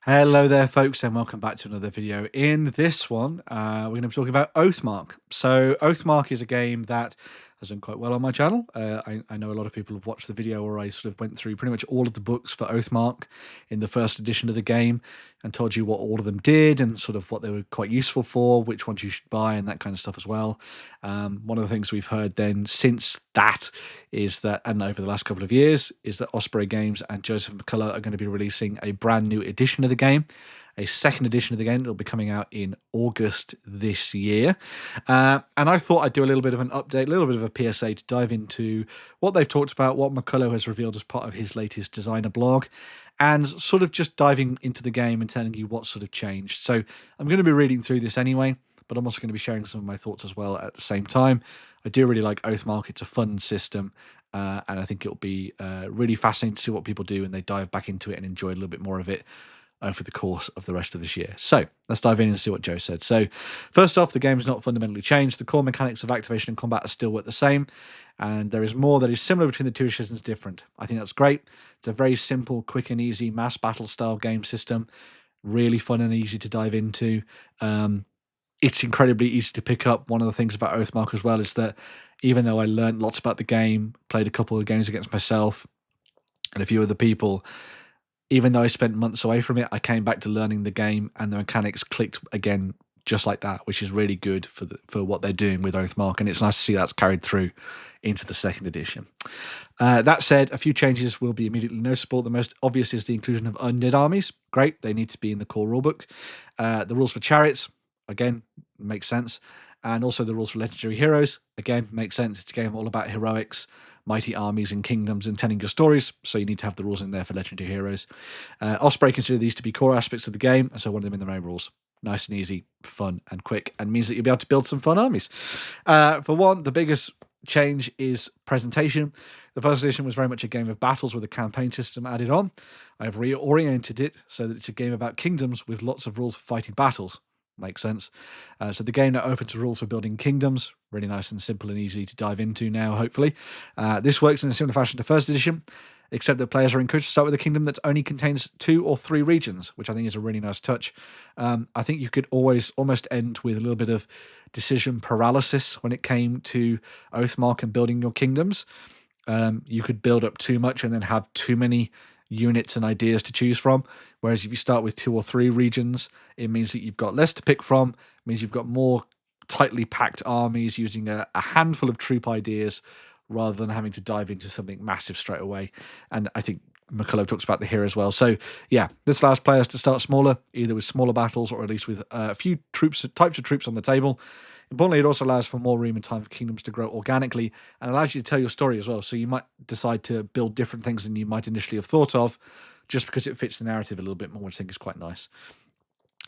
Hello there, folks, and welcome back to another video. In this one, we're going to be talking about Oathmark. So Oathmark is a game that has done quite well on my channel. I know a lot of people have watched the video where I sort of went through pretty much all of the books for Oathmark in the first edition of the game and told you what all of them did and sort of what they were quite useful for, which ones you should buy and that kind of stuff as well. One of the things we've heard then since that is that, and over the last couple of years, is that Osprey Games and Joseph McCullough are going to be releasing a brand new edition of the game, a second edition of the game that will be coming out in August this year. And I thought I'd do a little bit of an update, a little bit of a PSA to dive into what they've talked about, what McCullough has revealed as part of his latest designer blog, and sort of just diving into the game and telling you what sort of changed. So I'm going to be reading through this anyway, but I'm also going to be sharing some of my thoughts as well at the same time. I do really like Oathmark. It's a fun system, and I think it'll be really fascinating to see what people do when they dive back into it and enjoy a little bit more of it over the course of the rest of this year. So let's dive in and see what Joe said. So first off, the game has not fundamentally changed. The core mechanics of activation and combat are still the same, and there is more that is similar between the two editions different. I think that's great. It's a very simple, quick and easy mass battle style game system. Really fun and easy to dive into. It's incredibly easy to pick up. One of the things about Oathmark as well is that even though I learned lots about the game, played a couple of games against myself and a few other people, even though I spent months away from it, I came back to learning the game and the mechanics clicked again just like that, which is really good for what they're doing with Oathmark, and it's nice to see that's carried through into the second edition. That said, a few changes will be immediately noticeable. The most obvious is the inclusion of undead armies. Great, they need to be in the core rulebook. The rules for chariots, again, makes sense. And also the rules for legendary heroes, again, makes sense. It's a game all about heroics, mighty armies and kingdoms and telling your stories, so you need to have the rules in there for legendary heroes. Osprey consider these to be core aspects of the game, so one of them in the main rules. Nice and easy, fun and quick, and means that you'll be able to build some fun armies. For one, the biggest change is presentation. The first edition was very much a game of battles with a campaign system added on. I've reoriented it so that it's a game about kingdoms with lots of rules for fighting battles. Makes sense. So the game now opens to rules for building kingdoms. Really nice and simple and easy to dive into now, hopefully. This works in a similar fashion to first edition, except that players are encouraged to start with a kingdom that only contains 2 or 3 regions, which I think is a really nice touch. I think you could always almost end with a little bit of decision paralysis when it came to Oathmark and building your kingdoms. You could build up too much and then have too many units and ideas to choose from, whereas if you start with 2 or 3 regions, it means that you've got less to pick from. It means you've got more tightly packed armies using a handful of troop ideas rather than having to dive into something massive straight away. And I think McCullough talks about the here as well. So yeah, this allows players to start smaller, either with smaller battles or at least with a few types of troops on the table. Importantly, it also allows for more room and time for kingdoms to grow organically and allows you to tell your story as well. So you might decide to build different things than you might initially have thought of just because it fits the narrative a little bit more, which I think is quite nice.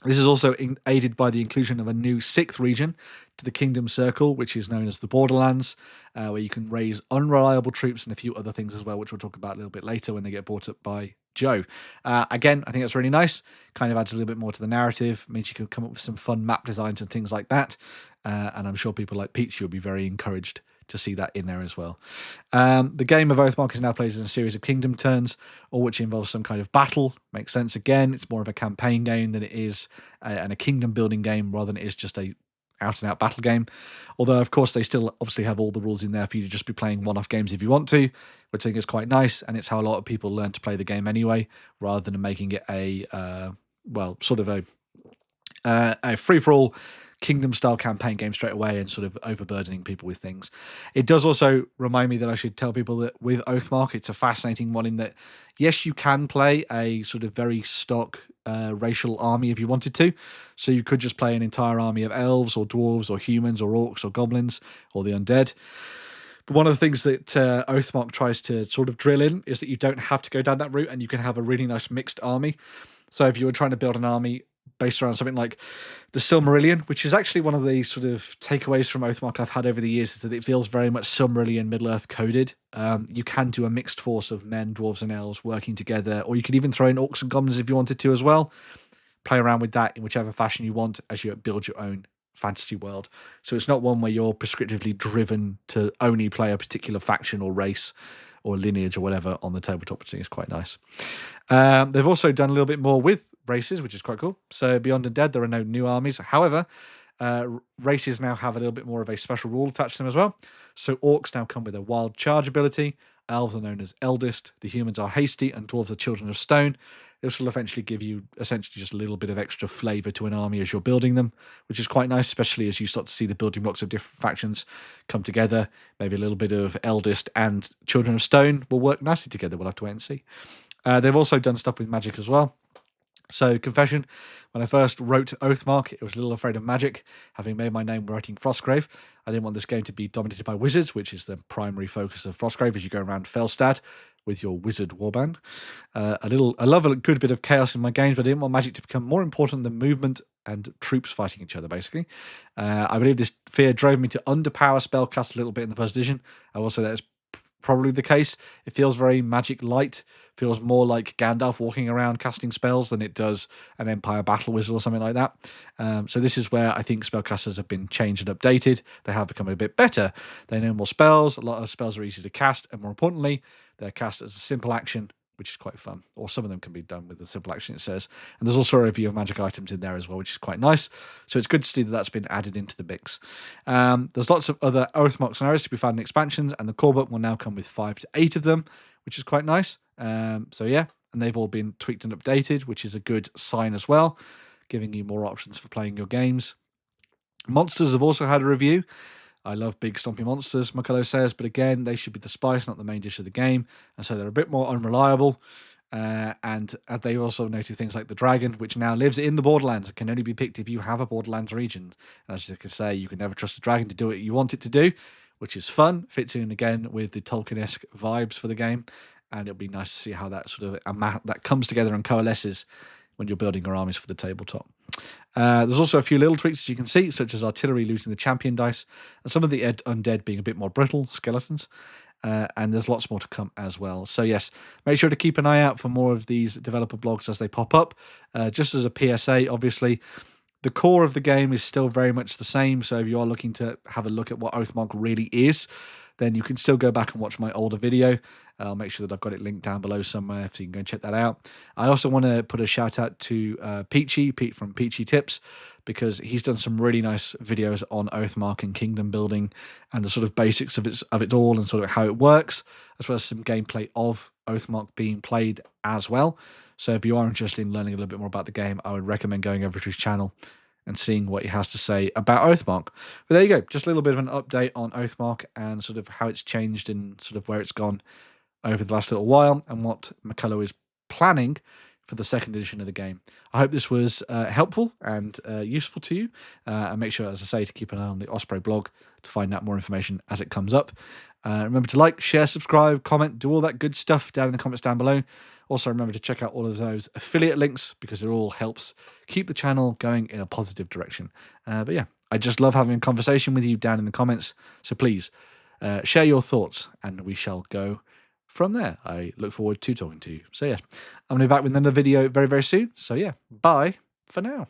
This is also aided by the inclusion of a new 6th region to the Kingdom Circle, which is known as the Borderlands, where you can raise unreliable troops and a few other things as well, which we'll talk about a little bit later when they get brought up by Joe. Again, I think that's really nice. Kind of adds a little bit more to the narrative, means you can come up with some fun map designs and things like that. And I'm sure people like Peach, you'll be very encouraged to see that in there as well. The game of Oathmark is now played in a series of kingdom turns, all which involves some kind of battle. Makes sense. Again, it's more of a campaign game than it is and a kingdom building game rather than it is just a out and out battle game. Although, of course, they still obviously have all the rules in there for you to just be playing one-off games if you want to, which I think is quite nice. And it's how a lot of people learn to play the game anyway, rather than making it a free-for-all kingdom-style campaign game straight away and sort of overburdening people with things. It does also remind me that I should tell people that with Oathmark, it's a fascinating one in that, yes, you can play a sort of very stock racial army if you wanted to. So you could just play an entire army of elves or dwarves or humans or orcs or goblins or the undead. But one of the things that Oathmark tries to sort of drill in is that you don't have to go down that route and you can have a really nice mixed army. So if you were trying to build an army based around something like the Silmarillion, which is actually one of the sort of takeaways from Oathmark I've had over the years, is that it feels very much Silmarillion Middle-earth coded. You can do a mixed force of men, dwarves and elves working together, or you could even throw in orcs and goblins if you wanted to as well. Play around with that in whichever fashion you want as you build your own fantasy world. So it's not one where you're prescriptively driven to only play a particular faction or race or lineage or whatever on the tabletop, which I think is quite nice. They've also done a little bit more with races, which is quite cool. So Beyond Undead, there are no new armies. However, races now have a little bit more of a special rule attached to them as well. So orcs now come with a wild charge ability. Elves are known as Eldest. The humans are Hasty, and dwarves are Children of Stone. This will eventually give you essentially just a little bit of extra flavour to an army as you're building them, which is quite nice, especially as you start to see the building blocks of different factions come together. Maybe a little bit of Eldest and Children of Stone will work nicely together. We'll have to wait and see. They've also done stuff with magic as well. So, confession, when I first wrote Oathmark, I was a little afraid of magic. Having made my name writing Frostgrave, I didn't want this game to be dominated by wizards, which is the primary focus of Frostgrave as you go around Felstad with your wizard warband. I love a good bit of chaos in my games, but I didn't want magic to become more important than movement and troops fighting each other, basically. I believe this fear drove me to underpower spellcast a little bit in the first edition. I will say that is probably the case. It feels very magic light, feels more like Gandalf walking around casting spells than it does an Empire Battle Wizard or something like that. So this is where I think spellcasters have been changed and updated. They have become a bit better. They know more spells. A lot of spells are easy to cast, and more importantly, they're cast as a simple action, which is quite fun. Or some of them can be done with a simple action, it says. And there's also a review of magic items in there as well, which is quite nice. So it's good to see that that's been added into the mix. There's lots of other Oathmark scenarios to be found in expansions, and the core book will now come with 5 to 8 of them, which is quite nice. So yeah, and they've all been tweaked and updated, which is a good sign as well, giving you more options for playing your games. Monsters have also had a review. I love big stompy monsters, McCullough says, but again, they should be the spice, not the main dish of the game, and so they're a bit more unreliable. And they also noted things like the dragon, which now lives in the Borderlands. It can only be picked if you have a Borderlands region. And as you can say, you can never trust a dragon to do what you want it to do, which is fun. Fits in again with the Tolkien-esque vibes for the game, and it'll be nice to see how that sort of that comes together and coalesces when you're building your armies for the tabletop. There's also a few little tweaks, as you can see, such as artillery losing the champion dice, and some of the undead being a bit more brittle, skeletons. And there's lots more to come as well. So yes, make sure to keep an eye out for more of these developer blogs as they pop up. Just as a PSA, obviously, the core of the game is still very much the same. So if you are looking to have a look at what Oathmark really is, then you can still go back and watch my older video. I'll make sure that I've got it linked down below somewhere so you can go and check that out. I also want to put a shout out to Pete from Peachy Tips, because he's done some really nice videos on Oathmark and kingdom building and the sort of basics of it all and sort of how it works, as well as some gameplay of Oathmark being played as well. So if you are interested in learning a little bit more about the game, I would recommend going over to his channel and seeing what he has to say about Oathmark. But there you go, just a little bit of an update on Oathmark and sort of how it's changed and sort of where it's gone over the last little while and what McCullough is planning for the second edition of the game. I hope this was helpful and useful to you. And make sure, as I say, to keep an eye on the Osprey blog to find out more information as it comes up. Remember to like, share, subscribe, comment, do all that good stuff down in the comments down below. Also, remember to check out all of those affiliate links, because it all helps keep the channel going in a positive direction. But yeah, I just love having a conversation with you down in the comments. So please share your thoughts and we shall go from there. I look forward to talking to you. So yeah, I'm going to be back with another video very, very soon. So yeah, bye for now.